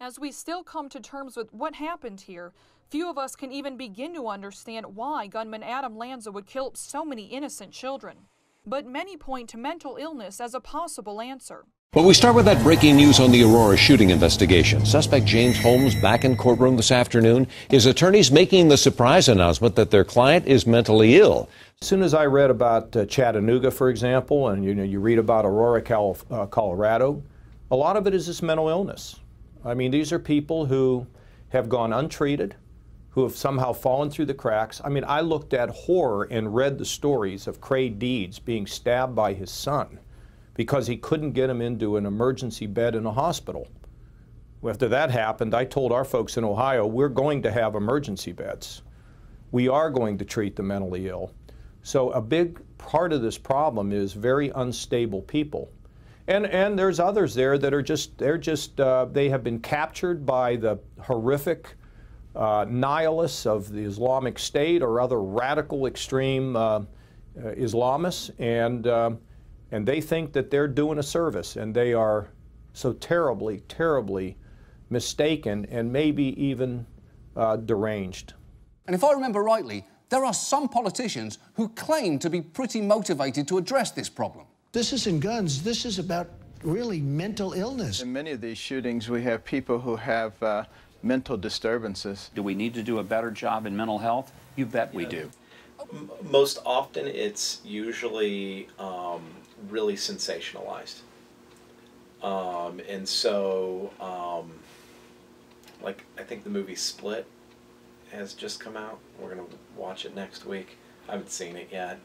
As we still come to terms with what happened here, few of us can even begin to understand why gunman Adam Lanza would kill so many innocent children. But many point to mental illness as a possible answer. Well, we start with that breaking news on the Aurora shooting investigation. Suspect James Holmes back in courtroom this afternoon. His attorneys making the surprise announcement that their client is mentally ill. As soon as I read about Chattanooga, for example, and you read about Aurora, Colorado, a lot of it is this mental illness. I mean, these are people who have gone untreated, who have somehow fallen through the cracks. I mean, I looked at horror and read the stories of Craig Deeds being stabbed by his son because he couldn't get him into an emergency bed in a hospital. After that happened, I told our folks in Ohio, we're going to have emergency beds. We are going to treat the mentally ill. So a big part of this problem is very unstable people. And there's others there that are they have been captured by the horrific nihilists of the Islamic State or other radical extreme Islamists, and they think that they're doing a service, and they are so terribly, terribly mistaken and maybe even deranged. And if I remember rightly, there are some politicians who claim to be pretty motivated to address this problem. This isn't guns. This is about really mental illness. In many of these shootings, we have people who have mental disturbances. Do we need to do a better job in mental health? You bet we do. Most often, it's usually really sensationalized. And so, like, I think the movie Split has just come out. We're going to watch it next week. I haven't seen it yet.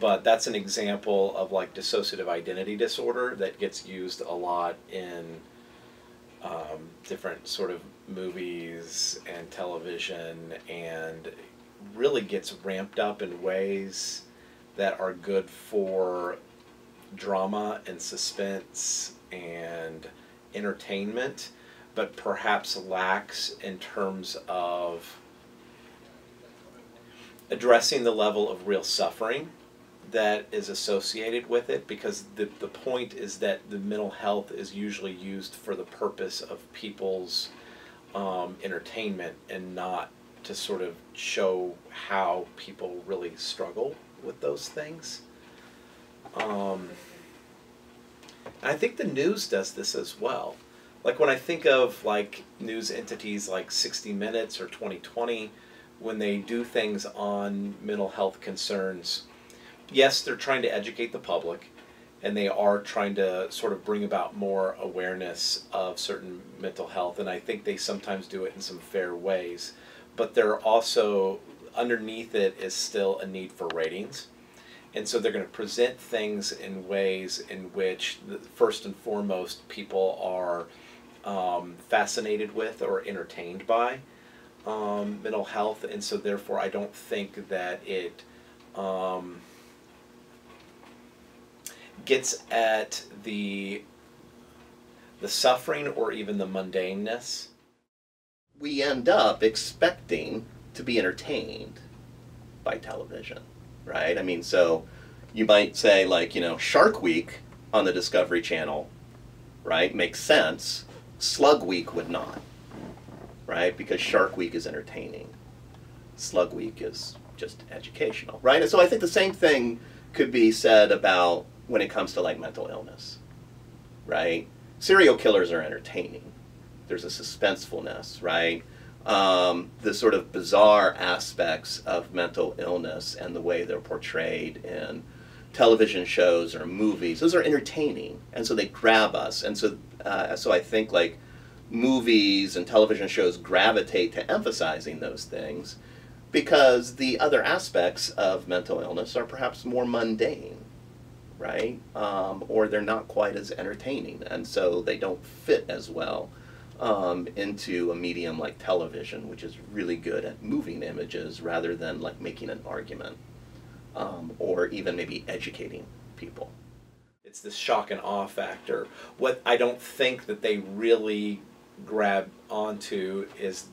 But that's an example of like dissociative identity disorder that gets used a lot in different sort of movies and television, and really gets ramped up in ways that are good for drama and suspense and entertainment, but perhaps lacks in terms of addressing the level of real suffering that is associated with it, because the point is that the mental health is usually used for the purpose of people's entertainment and not to sort of show how people really struggle with those things. And I think the news does this as well. Like when I think of like news entities like 60 Minutes or 2020, when they do things on mental health concerns, yes, they're trying to educate the public, and they are trying to sort of bring about more awareness of certain mental health, and I think they sometimes do it in some fair ways, but they're also, underneath it is still a need for ratings. And so they're going to present things in ways in which, first and foremost, people are fascinated with or entertained by mental health, and so therefore I don't think that it gets at the suffering or even the mundaneness. We end up expecting to be entertained by television, right? I mean, so you might say, like, you know, Shark Week on the Discovery Channel, right, makes sense. Slug Week would not, right? Because Shark Week is entertaining. Slug Week is just educational, right? And so I think the same thing could be said about when it comes to like mental illness, right? Serial killers are entertaining. There's a suspensefulness, right? The sort of bizarre aspects of mental illness and the way they're portrayed in television shows or movies, those are entertaining, and so they grab us. And so, so I think like movies and television shows gravitate to emphasizing those things because the other aspects of mental illness are perhaps more mundane, right? Or they're not quite as entertaining, and so they don't fit as well into a medium like television, which is really good at moving images rather than like making an argument or even maybe educating people. It's this shock and awe factor. What I don't think that they really grab onto is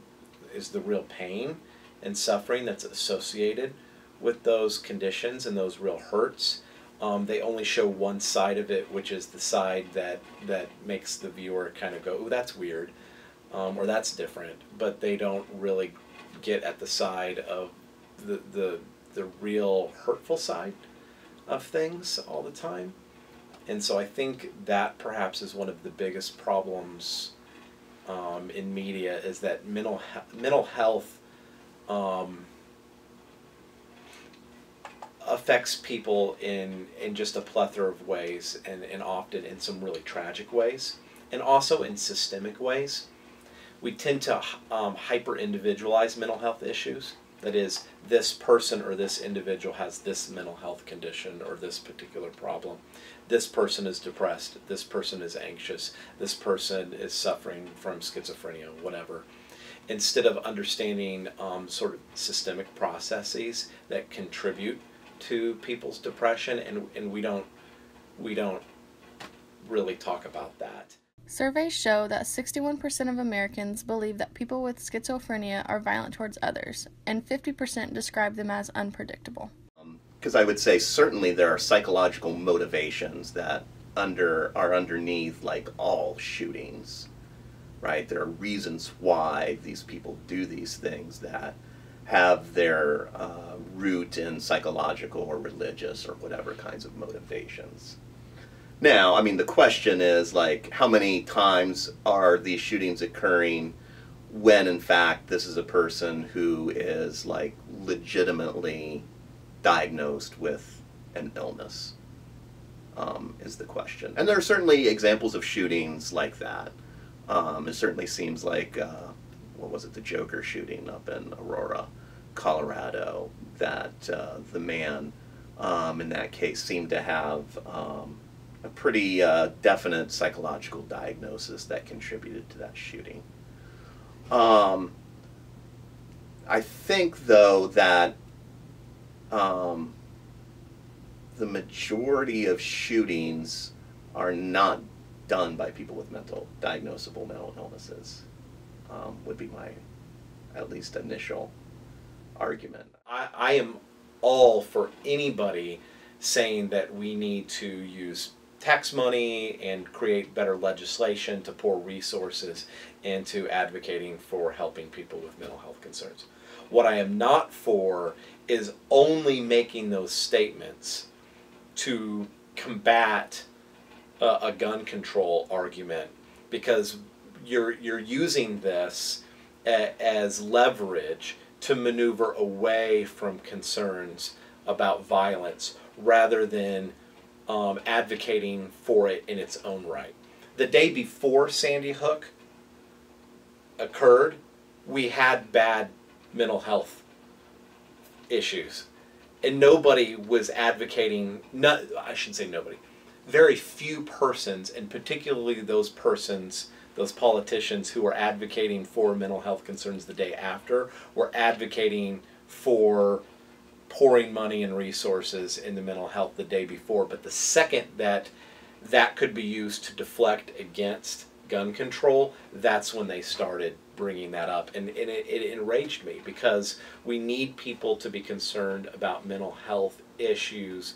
the real pain and suffering that's associated with those conditions and those real hurts. They only show one side of it, which is the side that makes the viewer kind of go, "Ooh, that's weird." or that's different, but they don't really get at the side of the real hurtful side of things all the time. And so I think that perhaps is one of the biggest problems in media, is that mental health affects people in just a plethora of ways, and often in some really tragic ways, and also in systemic ways. We tend to hyper-individualize mental health issues. That is, this person or this individual has this mental health condition or this particular problem. This person is depressed, this person is anxious, this person is suffering from schizophrenia, whatever. Instead of understanding sort of systemic processes that contribute to people's depression, and we don't really talk about that. Surveys show that 61% of Americans believe that people with schizophrenia are violent towards others, and 50% describe them as unpredictable. Because I would say certainly there are psychological motivations that are underneath like all shootings, right? There are reasons why these people do these things that have their root in psychological or religious or whatever kinds of motivations. Now, I mean, the question is, like, how many times are these shootings occurring when, in fact, this is a person who is, like, legitimately diagnosed with an illness, is the question. And there are certainly examples of shootings like that. It certainly seems like, what was it, the Joker shooting up in Aurora, Colorado, that the man in that case seemed to have a pretty definite psychological diagnosis that contributed to that shooting. I think, though, that the majority of shootings are not done by people with diagnosable mental illnesses, would be my, at least, initial argument. I am all for anybody saying that we need to use tax money and create better legislation to pour resources into advocating for helping people with mental health concerns. What I am not for is only making those statements to combat a gun control argument, because you're using this as leverage to maneuver away from concerns about violence rather than advocating for it in its own right. The day before Sandy Hook occurred, we had bad mental health issues, and nobody was advocating, I shouldn't say nobody, very few persons, and particularly those persons, those politicians who were advocating for mental health concerns the day after, were advocating for pouring money and resources into mental health the day before. But the second that could be used to deflect against gun control, that's when they started bringing that up. And it enraged me, because we need people to be concerned about mental health issues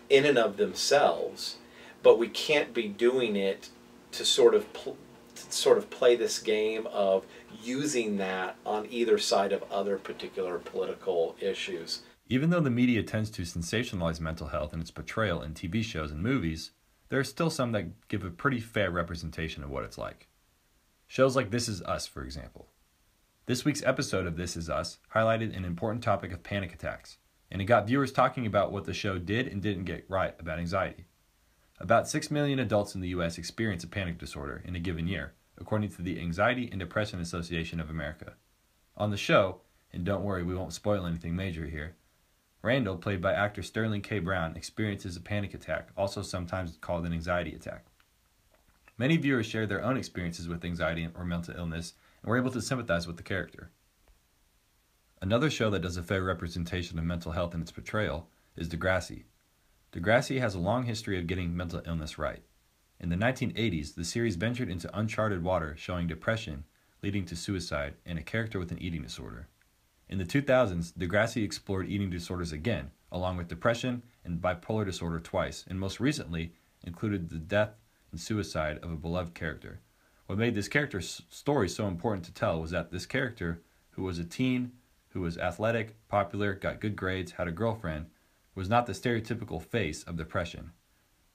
in and of themselves, but we can't be doing it to sort of play this game of using that on either side of other particular political issues. Even though the media tends to sensationalize mental health in its portrayal in TV shows and movies, there are still some that give a pretty fair representation of what it's like. Shows like This Is Us, for example. This week's episode of This Is Us highlighted an important topic of panic attacks, and it got viewers talking about what the show did and didn't get right about anxiety. About 6 million adults in the U.S. experience a panic disorder in a given year, according to the Anxiety and Depression Association of America. On the show, and don't worry, we won't spoil anything major here, Randall, played by actor Sterling K. Brown, experiences a panic attack, also sometimes called an anxiety attack. Many viewers shared their own experiences with anxiety or mental illness and were able to sympathize with the character. Another show that does a fair representation of mental health in its portrayal is Degrassi. Degrassi has a long history of getting mental illness right. In the 1980s, the series ventured into uncharted water, showing depression leading to suicide and a character with an eating disorder. In the 2000s, Degrassi explored eating disorders again, along with depression and bipolar disorder twice, and most recently included the death and suicide of a beloved character, What made this character's story so important to tell was that this character, who was a teen, who was athletic, popular, got good grades, had a girlfriend, was not the stereotypical face of depression,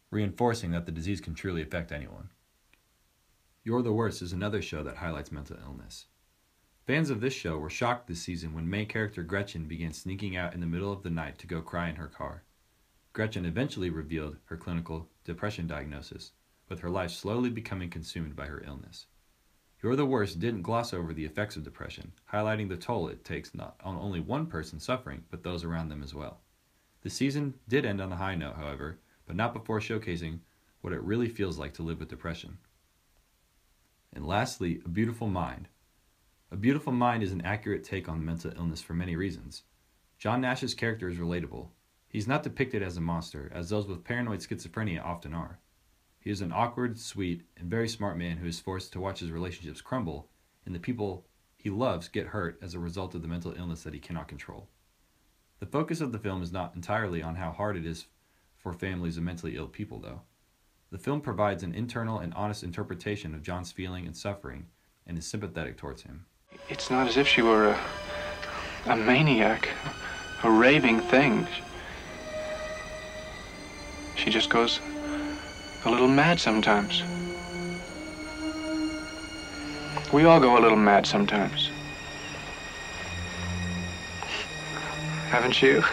reinforcing that the disease can truly affect anyone. You're the Worst is another show that highlights mental illness. Fans of this show were shocked this season when main character Gretchen began sneaking out in the middle of the night to go cry in her car. Gretchen eventually revealed her clinical depression diagnosis, with her life slowly becoming consumed by her illness. You're the Worst didn't gloss over the effects of depression, highlighting the toll it takes not on only one person suffering, but those around them as well. The season did end on a high note, however, but not before showcasing what it really feels like to live with depression. And lastly, A Beautiful Mind. A Beautiful Mind is an accurate take on mental illness for many reasons. John Nash's character is relatable. He's not depicted as a monster, as those with paranoid schizophrenia often are. He is an awkward, sweet, and very smart man who is forced to watch his relationships crumble, and the people he loves get hurt as a result of the mental illness that he cannot control. The focus of the film is not entirely on how hard it is for families of mentally ill people, though. The film provides an internal and honest interpretation of John's feeling and suffering, and is sympathetic towards him. It's not as if she were a maniac, a raving thing. She just goes a little mad sometimes. We all go a little mad sometimes. Haven't you?